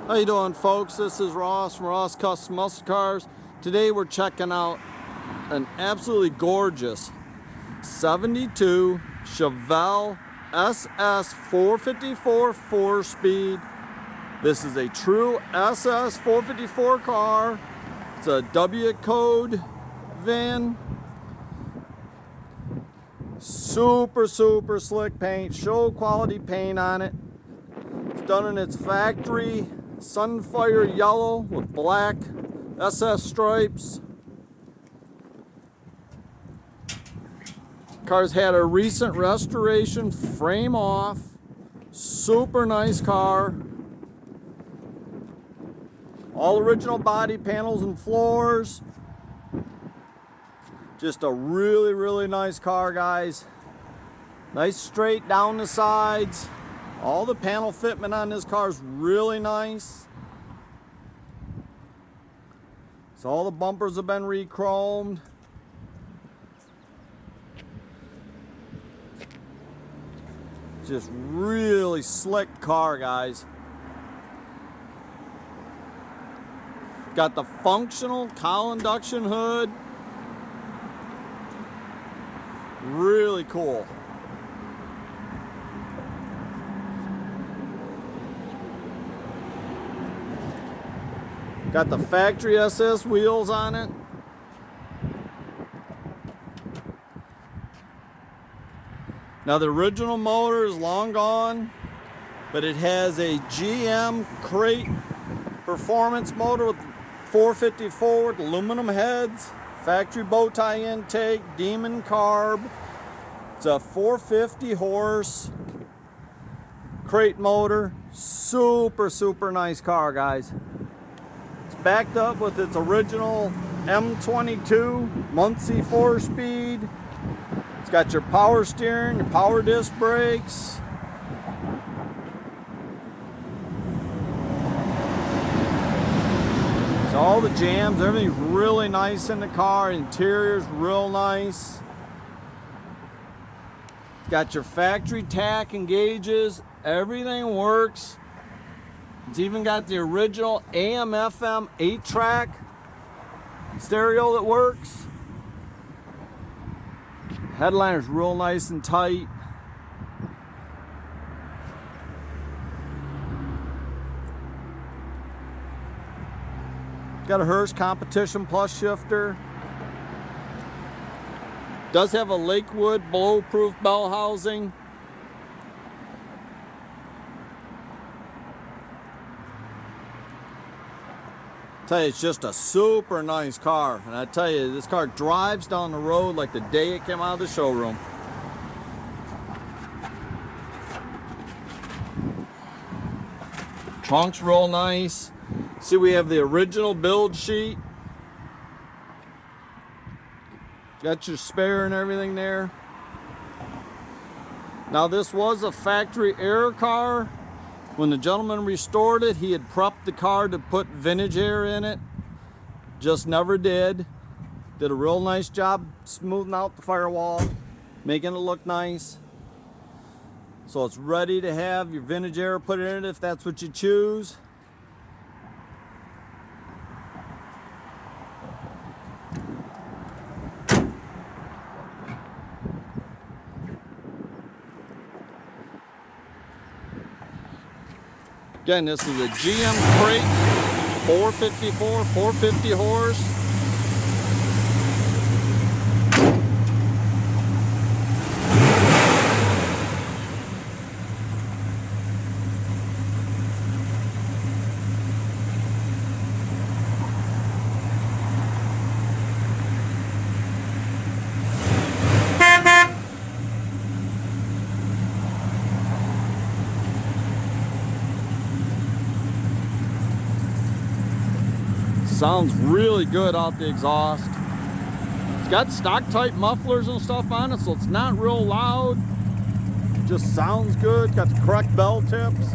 How you doing, folks? This is Ross from Ross Custom Muscle Cars. Today we're checking out an absolutely gorgeous 72 Chevelle SS 454 4-speed. This is a true SS 454 car. It's a W code VIN. Super slick paint, show quality paint on it. It's done in its factory Sunfire yellow with black SS stripes. Car's had a recent restoration, frame off. Super nice car. All original body panels and floors. Just a really nice car, guys. Nice straight down the sides. All the panel fitment on this car is really nice. So all the bumpers have been re-chromed. Just really slick car, guys. Got the functional cowl induction hood. Really cool. Got the factory SS wheels on it. Now the original motor is long gone, but it has a GM crate performance motor with 454 with aluminum heads, factory bow tie intake, Demon carb. It's a 450 horse crate motor. Super nice car, guys. Backed up with its original M22 Muncie 4-speed. It's got your power steering, your power disc brakes. So all the jams, everything's really nice in the car. Interior's real nice. It's got your factory tach and gauges. Everything works. It's even got the original AM/FM 8-track stereo that works. Headliner's real nice and tight. Got a Hurst Competition Plus shifter. Does have a Lakewood blow-proof bell housing. Tell you, it's just a super nice car, and I tell you, this car drives down the road like the day it came out of the showroom. Trunk's real nice. See, we have the original build sheet. Got your spare and everything there. Now this was a factory error car. When the gentleman restored it, he had prepped the car to put vintage air in it. Just never did. Did a real nice job smoothing out the firewall, making it look nice. So it's ready to have your vintage air put in it if that's what you choose. Again, this is a GM crate, 454, 450 horse. Sounds really good out the exhaust. It's got stock type mufflers and stuff on it, so it's not real loud. Just sounds good. Got the correct bell tips.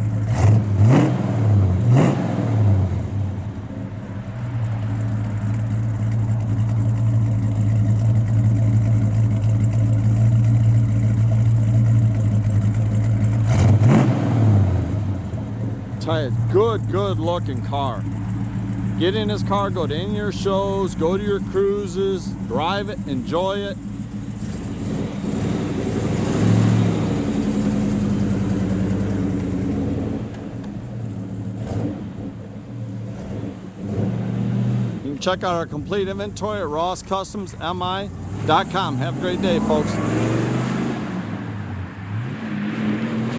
tell you, good looking car. Get in this car, go to any of your shows, go to your cruises, drive it, enjoy it. You can check out our complete inventory at rosscustomsmi.com. Have a great day, folks.